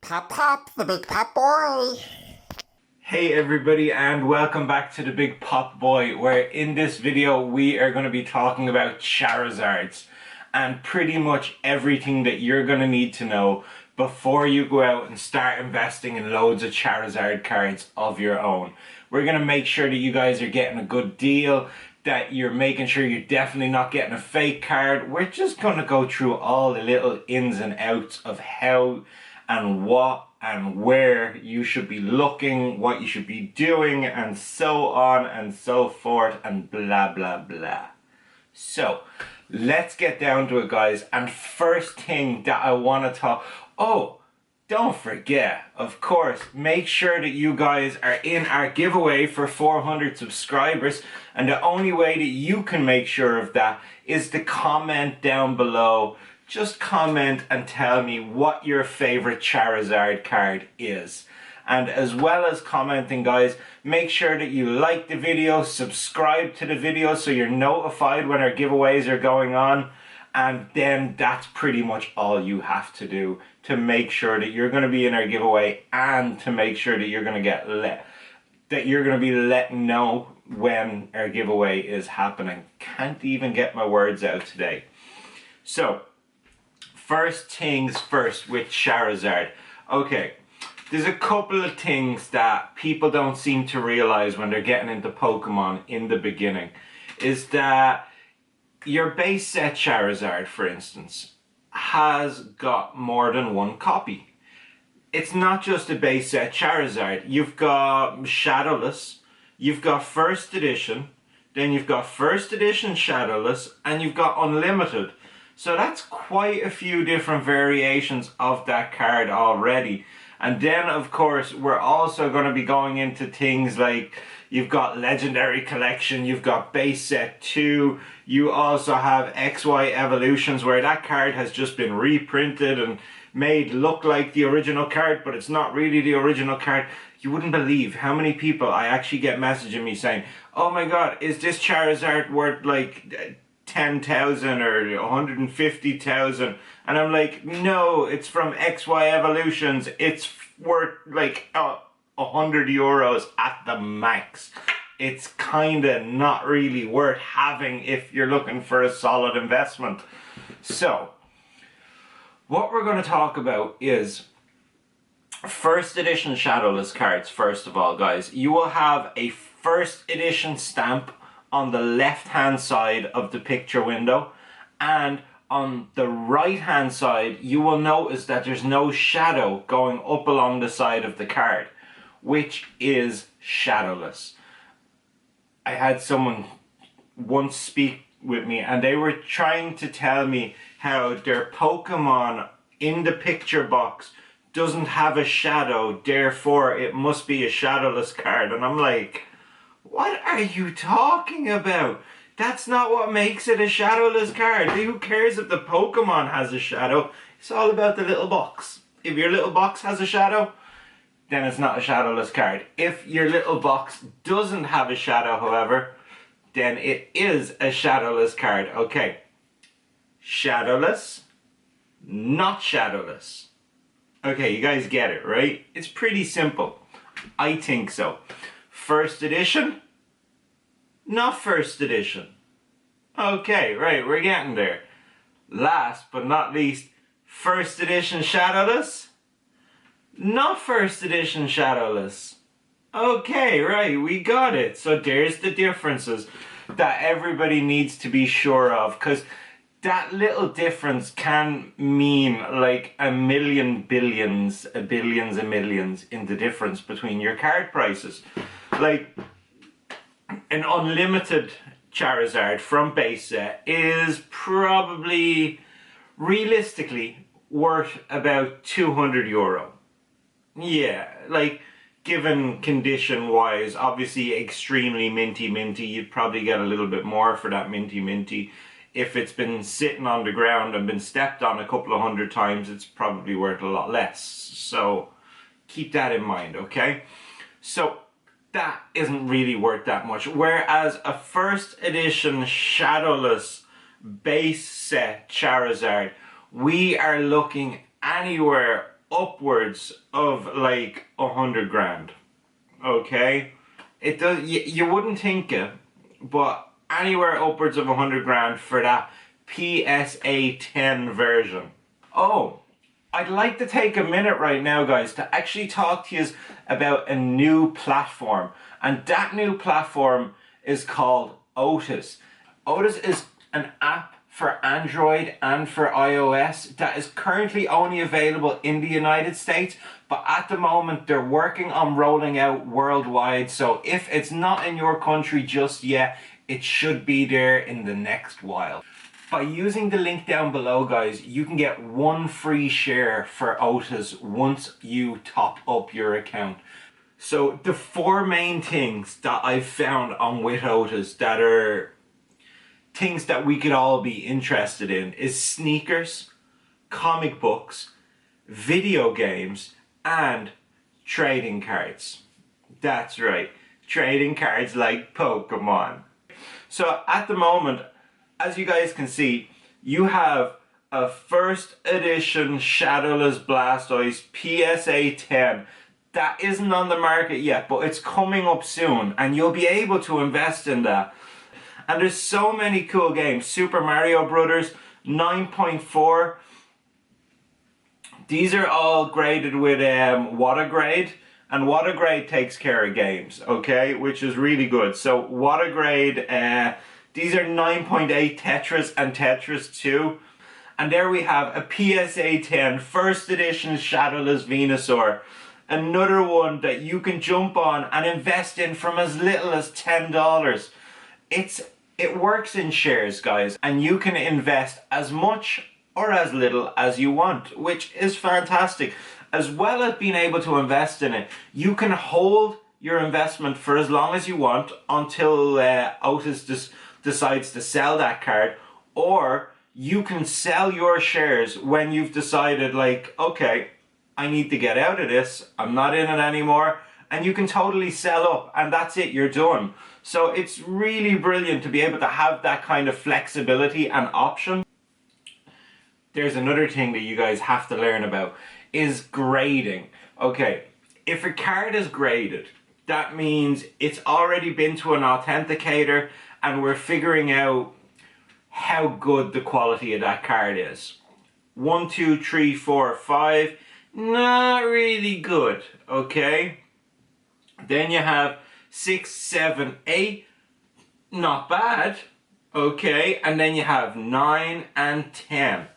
Pop, the big pop boy. Hey everybody, and welcome back to the Big Popboy, where in this video we are going to be talking about Charizards and pretty much everything that you're going to need to know before you go out and start investing in loads of Charizard cards of your own. We're going to make sure that you guys are getting a good deal, that you're making sure you're definitely not getting a fake card. We're just going to go through all the little ins and outs of how and what and where you should be looking, what you should be doing, and so on and so forth, and blah blah blah. So let's get down to it, guys. And first thing that I want to talk, oh, don't forget, of course, make sure that you guys are in our giveaway for 400 subscribers, and the only way that you can make sure of that is to comment down below. Just comment and tell me what your favorite Charizard card is. And as well as commenting, guys, make sure that you like the video, subscribe to the video so you're notified when our giveaways are going on. And then that's pretty much all you have to do to make sure that you're going to be in our giveaway, and to make sure that you're going to be let know when our giveaway is happening. Can't even get my words out today. So, first things first with Charizard. Okay, there's a couple of things that people don't seem to realize when they're getting into Pokemon in the beginning. Is that your base set Charizard, for instance, has got more than one copy. It's not just a base set Charizard. You've got Shadowless, you've got First Edition, then you've got First Edition Shadowless, and you've got Unlimited. So that's quite a few different variations of that card already. And then, of course, we're also going to be going into things like you've got Legendary Collection, you've got Base Set 2, you also have XY Evolutions, where that card has just been reprinted and made look like the original card, but it's not really the original card. You wouldn't believe how many people I actually get messaging me saying, oh my god, is this Charizard worth like 10,000 or 150,000? And I'm like, no, it's from XY Evolutions. It's worth like €100 at the max. It's kinda not really worth having if you're looking for a solid investment. So, what we're going to talk about is First Edition Shadowless cards. First of all, guys, you will have a First Edition stamp on the left hand side of the picture window, and on the right hand side you will notice that there's no shadow going up along the side of the card, which is shadowless. I had someone once speak with me and they were trying to tell me how their Pokemon in the picture box doesn't have a shadow, therefore it must be a shadowless card. And I'm like, what are you talking about? That's not what makes it a shadowless card. Who cares if the Pokemon has a shadow? It's all about the little box. If your little box has a shadow, then it's not a shadowless card. If your little box doesn't have a shadow, however, then it is a shadowless card. Okay. Shadowless, not shadowless. Okay, you guys get it, right? It's pretty simple. I think so. First Edition, not First Edition. Okay, right, we're getting there. Last but not least, First Edition Shadowless, not First Edition Shadowless. Okay, right, we got it. So there's the differences that everybody needs to be sure of, because that little difference can mean like a million billions, billions and millions in the difference between your card prices. Like, an unlimited Charizard from base set is probably, realistically, worth about €200. Yeah, like, given condition wise, obviously extremely minty, you'd probably get a little bit more for that minty. If it's been sitting on the ground and been stepped on a couple of hundred times, it's probably worth a lot less. So keep that in mind, okay? So that isn't really worth that much. Whereas a First Edition Shadowless base set Charizard, we are looking anywhere upwards of like 100 grand. Okay, it does. You wouldn't think it, but anywhere upwards of 100 grand for that PSA 10 version. Oh, I'd like to take a minute right now, guys, to actually talk to you about a new platform. And that new platform is called Otis. Otis is an app for Android and for iOS that is currently only available in the United States, but at the moment they're working on rolling out worldwide. So if it's not in your country just yet, it should be there in the next while. By using the link down below, guys, you can get 1 free share for Otis once you top up your account. So the 4 main things that I've found on with Otis that are things that we could all be interested in is sneakers, comic books, video games, and trading cards. That's right, trading cards like Pokemon. So at the moment, as you guys can see, you have a first edition Shadowless Blastoise PSA 10 that isn't on the market yet, but it's coming up soon and you'll be able to invest in that. And there's so many cool games. Super Mario Brothers 9.4. These are all graded with Watergrade, and Watergrade takes care of games, okay, which is really good. So Watergrade, these are 9.8 Tetris and Tetris 2. And there we have a PSA 10 first edition Shadowless Venusaur. Another one that you can jump on and invest in from as little as $10. It works in shares, guys, and you can invest as much or as little as you want, which is fantastic. As well as being able to invest in it, you can hold your investment for as long as you want until Otis decides to sell that card, or you can sell your shares when you've decided, like, okay, I need to get out of this, I'm not in it anymore, and you can totally sell up and that's it, you're done. So it's really brilliant to be able to have that kind of flexibility and option. There's another thing that you guys have to learn about, is grading. Okay, if a card is graded, that means it's already been to an authenticator and we're figuring out how good the quality of that card is. 1, 2, 3, 4, 5, not really good, okay? Then you have 6, 7, 8, not bad, okay? And then you have 9 and 10.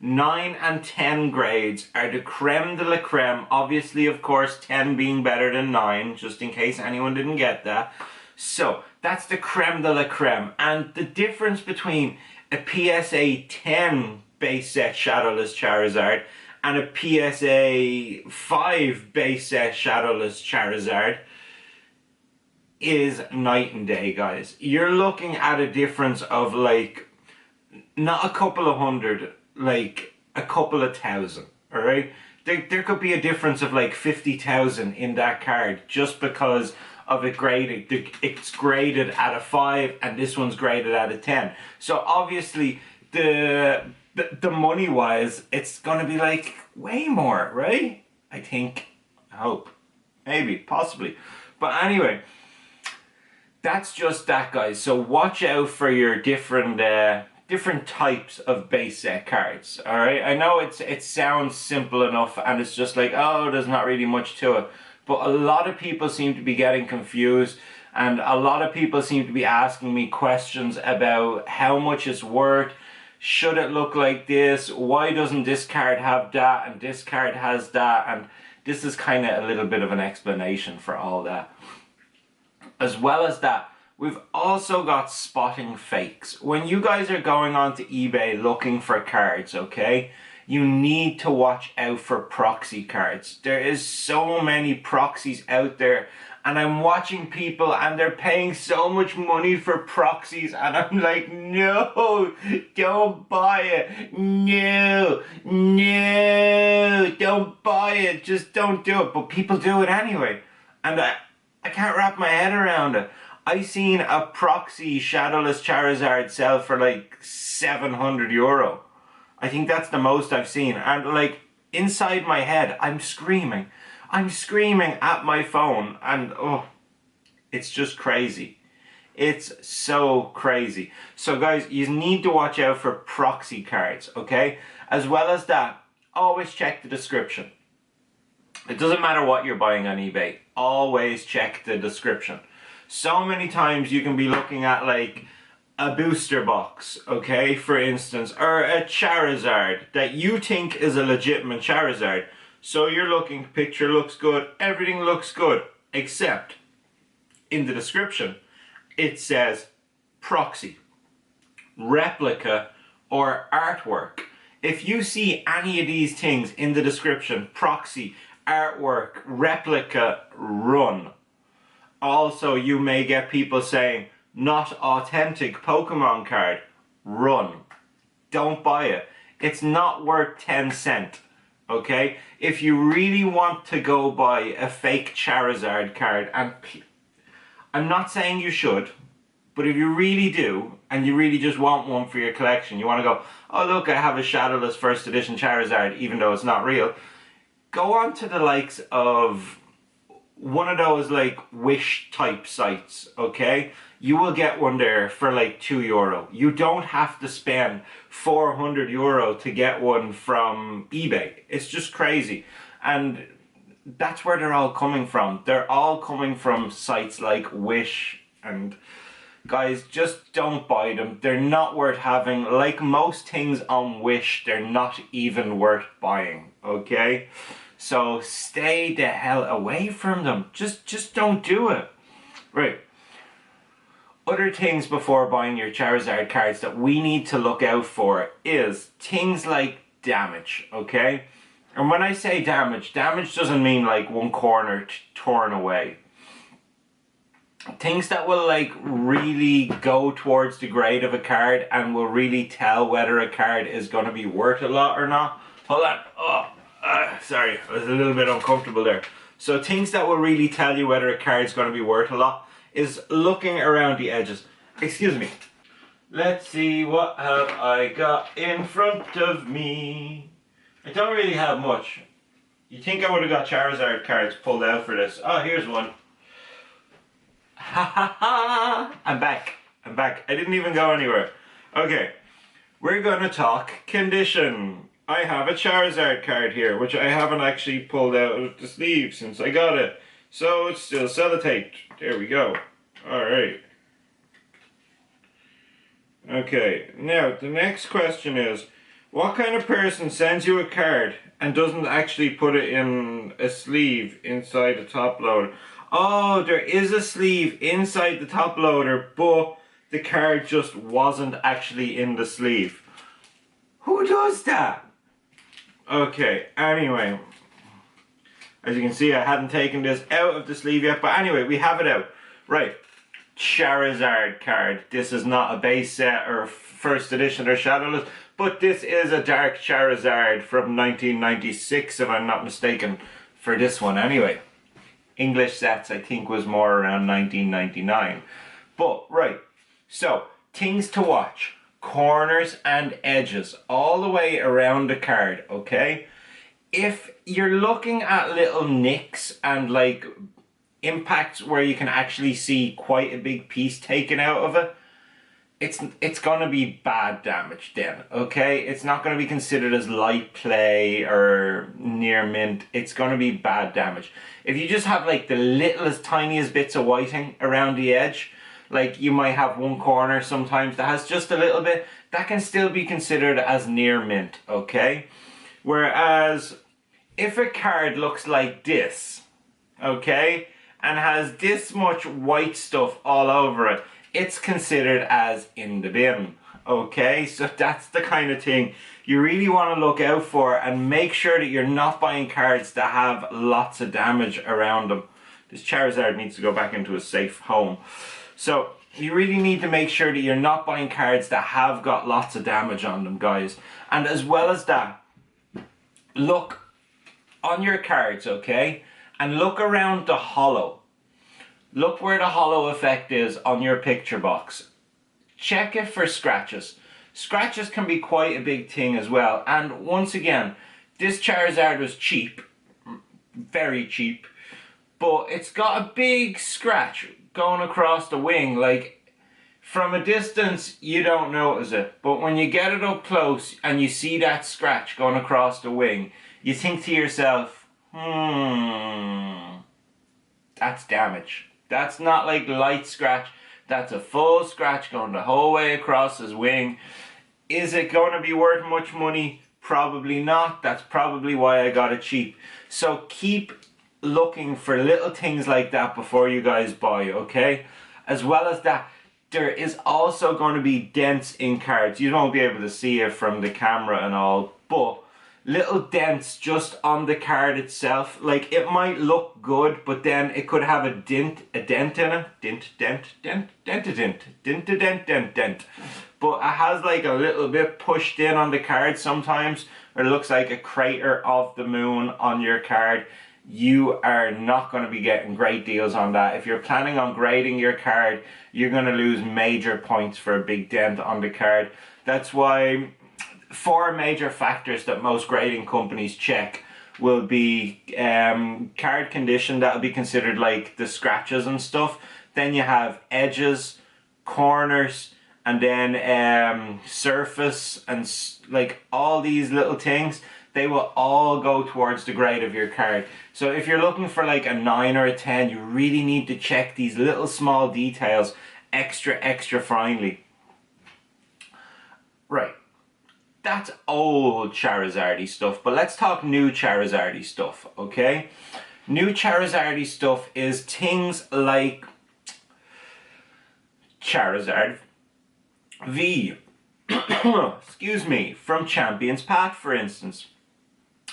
9 and 10 grades are the creme de la creme. Obviously, of course, 10 being better than 9, just in case anyone didn't get that. So, that's the creme de la creme. And the difference between a PSA 10 base set Shadowless Charizard and a PSA 5 base set Shadowless Charizard is night and day, guys. You're looking at a difference of like, not a couple of hundred, like a couple of thousand, alright? There could be a difference of like 50,000 in that card just because of it graded. It's graded at a 5 and this one's graded at a 10. So obviously the money wise, it's gonna be like way more, right? I think, I hope, maybe, possibly. But anyway, that's just that, guys. So watch out for your different types of base set cards, all right? I know it sounds simple enough and it's just like, oh, there's not really much to it, but a lot of people seem to be getting confused and a lot of people seem to be asking me questions about how much it's worth. Should it look like this? Why doesn't this card have that and this card has that? And this is kind of a little bit of an explanation for all that. As well as that, we've also got spotting fakes. When you guys are going onto eBay looking for cards, okay, you need to watch out for proxy cards. There is so many proxies out there, and I'm watching people and they're paying so much money for proxies, and I'm like, no, don't buy it. No, don't buy it. Just don't do it. But people do it anyway. And I can't wrap my head around it. I seen a proxy Shadowless Charizard sell for like €700. I think that's the most I've seen. And like, inside my head, I'm screaming. I'm screaming at my phone, and oh, it's just crazy. It's so crazy. So guys, you need to watch out for proxy cards, okay? As well as that, always check the description. It doesn't matter what you're buying on eBay, always check the description. So many times you can be looking at like a booster box, okay, for instance, or a Charizard that you think is a legitimate Charizard. So you're looking, picture looks good, everything looks good, except in the description it says proxy, replica, or artwork. If you see any of these things in the description, proxy, artwork, replica, run. Also, you may get people saying, not authentic Pokemon card, run. Don't buy it. It's not worth 10 cents, okay? If you really want to go buy a fake Charizard card, and I'm not saying you should, but if you really do, and you really just want one for your collection, you want to go, oh look, I have a Shadowless first edition Charizard, even though it's not real, go on to the likes of one of those like Wish type sites, okay? You will get one there for like €2. You don't have to spend €400 to get one from eBay. It's just crazy. And that's where they're all coming from. They're all coming from sites like Wish, and guys, just don't buy them. They're not worth having. Like most things on Wish, they're not even worth buying, okay? So stay the hell away from them. Just don't do it. Right. Other things before buying your Charizard cards that we need to look out for is things like damage, okay? And when I say damage, damage doesn't mean like one corner torn away. Things that will like really go towards the grade of a card and will really tell whether a card is going to be worth a lot or not. Hold on. Oh, sorry, I was a little bit uncomfortable there. So things that will really tell you whether a card is going to be worth a lot is looking around the edges. Excuse me. Let's see, what have I got in front of me? I don't really have much. You think I would have got Charizard cards pulled out for this? Oh, here's one. Ha ha ha! I'm back. I'm back. I didn't even go anywhere. Okay, we're gonna talk condition. I have a Charizard card here, which I haven't actually pulled out of the sleeve since I got it. So it's still sellotaped. There we go. Alright. Okay, now the next question is, what kind of person sends you a card and doesn't actually put it in a sleeve inside the top loader? Oh, there is a sleeve inside the top loader, but the card just wasn't actually in the sleeve. Who does that? Okay, anyway. As you can see, I hadn't taken this out of the sleeve yet, but anyway, we have it out. Right, Charizard card. This is not a base set or first edition or Shadowless, but this is a Dark Charizard from 1996, if I'm not mistaken, for this one anyway. English sets, I think, was more around 1999. But, right, so, things to watch. Corners and edges, all the way around the card, okay? If you're looking at little nicks and, like, impacts where you can actually see quite a big piece taken out of it, it's gonna be bad damage then, okay? It's not gonna be considered as light play or near mint. It's gonna be bad damage. If you just have like the littlest, tiniest bits of whiting around the edge, like you might have one corner sometimes that has just a little bit, that can still be considered as near mint, okay? Whereas if a card looks like this, okay, and has this much white stuff all over it, it's considered as in the bin, okay? So that's the kind of thing you really want to look out for, and make sure that you're not buying cards that have lots of damage around them. This Charizard needs to go back into a safe home. So you really need to make sure that you're not buying cards that have got lots of damage on them, guys. And as well as that, look on your cards, okay? And look around the hollow. Look where the hollow effect is on your picture box. Check it for scratches. Scratches can be quite a big thing as well. And once again, This Charizard was cheap, very cheap, but it's got a big scratch going across the wing. Like, from a distance you don't notice it, but when you get it up close and you see that scratch going across the wing, you think to yourself, that's damage. That's not like light scratch, that's a full scratch going the whole way across his wing. Is it going to be worth much money? Probably not. That's probably why I got it cheap. So keep looking for little things like that before you guys buy, okay? As well as that, there is also going to be dents in cards. You won't be able to see it from the camera and all, but little dents just on the card itself. Like, it might look good, but then it could have a dent in it. Dent. But it has like a little bit pushed in on the card sometimes, or it looks like a crater of the moon on your card. You are not going to be getting great deals on that. If you're planning on grading your card, you're going to lose major points for a big dent on the card. That's why 4 major factors that most grading companies check will be card condition. That'll be considered like the scratches and stuff. Then you have edges, corners, and then surface, and like all these little things. They will all go towards the grade of your card. So if you're looking for like a 9 or a 10, you really need to check these little small details extra finely. Right. That's old Charizardy stuff, but let's talk new Charizardy stuff, okay? New Charizardy stuff is things like Charizard V, excuse me, from Champions Pack, for instance.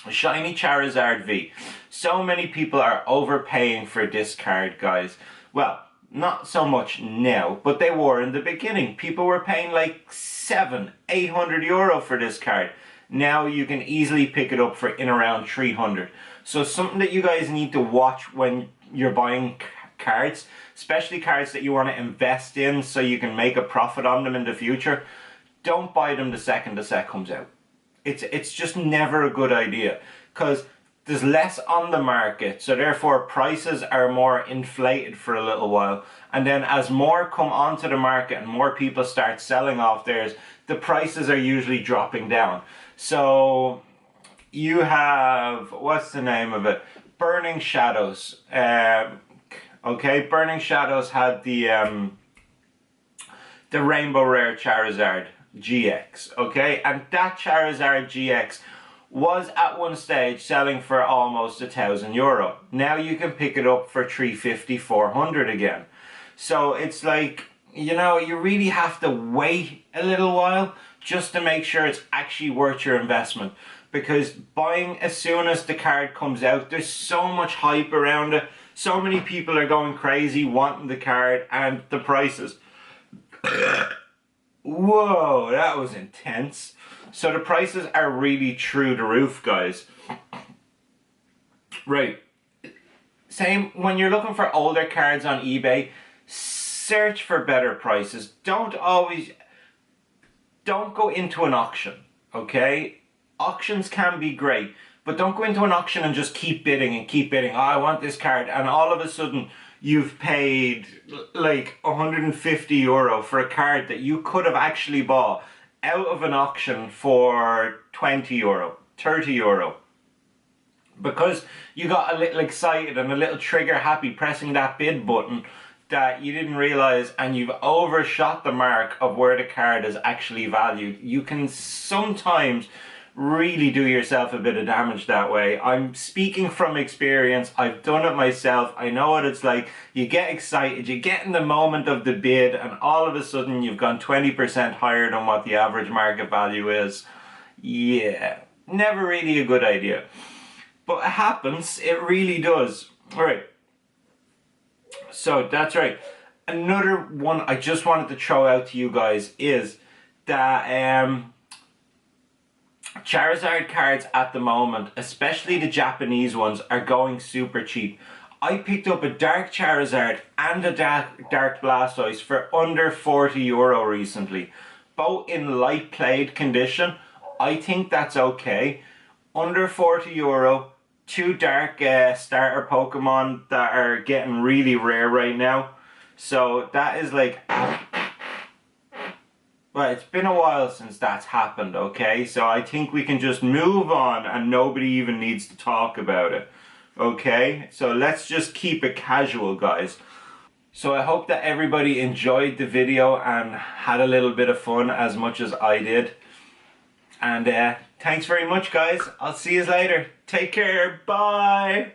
A shiny Charizard V. So many people are overpaying for this card, guys. Well, not so much now, but they were in the beginning. People were paying like 700-800 euro for this card. Now you can easily pick it up for in around 300. So something that you guys need to watch when you're buying cards, especially cards that you want to invest in so you can make a profit on them in the future. Don't buy them the second the set comes out. It's just never a good idea, because there's less on the market, so therefore prices are more inflated for a little while, and then as more come onto the market and more people start selling off theirs, the prices are usually dropping down. So you have, what's the name of it, Burning Shadows. Okay, Burning Shadows had the Rainbow Rare Charizard GX, okay, and that Charizard GX was at one stage selling for almost €1,000. Now you can pick it up for 350, 400 again. So it's like, you know, you really have to wait a little while just to make sure it's actually worth your investment, because buying as soon as the card comes out, there's so much hype around it, so many people are going crazy wanting the card, and the prices whoa, that was intense. So the prices are really through the roof, guys. Right. Same when you're looking for older cards on eBay, search for better prices. Don't go into an auction, okay? Auctions can be great, but don't go into an auction and just keep bidding and keep bidding. Oh, I want this card, and all of a sudden you've paid like 150 euro for a card that you could have actually bought out of an auction for 20 euro, 30 euro. Because you got a little excited and a little trigger happy pressing that bid button that you didn't realize, and you've overshot the mark of where the card is actually valued. You can sometimes really do yourself a bit of damage that way. I'm speaking from experience. I've done it myself. I know what it's like. You get excited, you get in the moment of the bid, and all of a sudden you've gone 20% higher than what the average market value is. Yeah, never really a good idea. But it happens, it really does. Alright, so that's right. Another one I just wanted to throw out to you guys is that Charizard cards at the moment, especially the Japanese ones, are going super cheap. I picked up a Dark Charizard and a Dark Blastoise for under 40 euro recently. Both in light played condition. I think that's okay. under 40 euro, two dark starter Pokemon that are getting really rare right now. So that is like, well, it's been a while since that's happened, okay? So I think we can just move on and nobody even needs to talk about it, okay? So let's just keep it casual, guys. So I hope that everybody enjoyed the video and had a little bit of fun as much as I did. And thanks very much, guys. I'll see you later. Take care. Bye.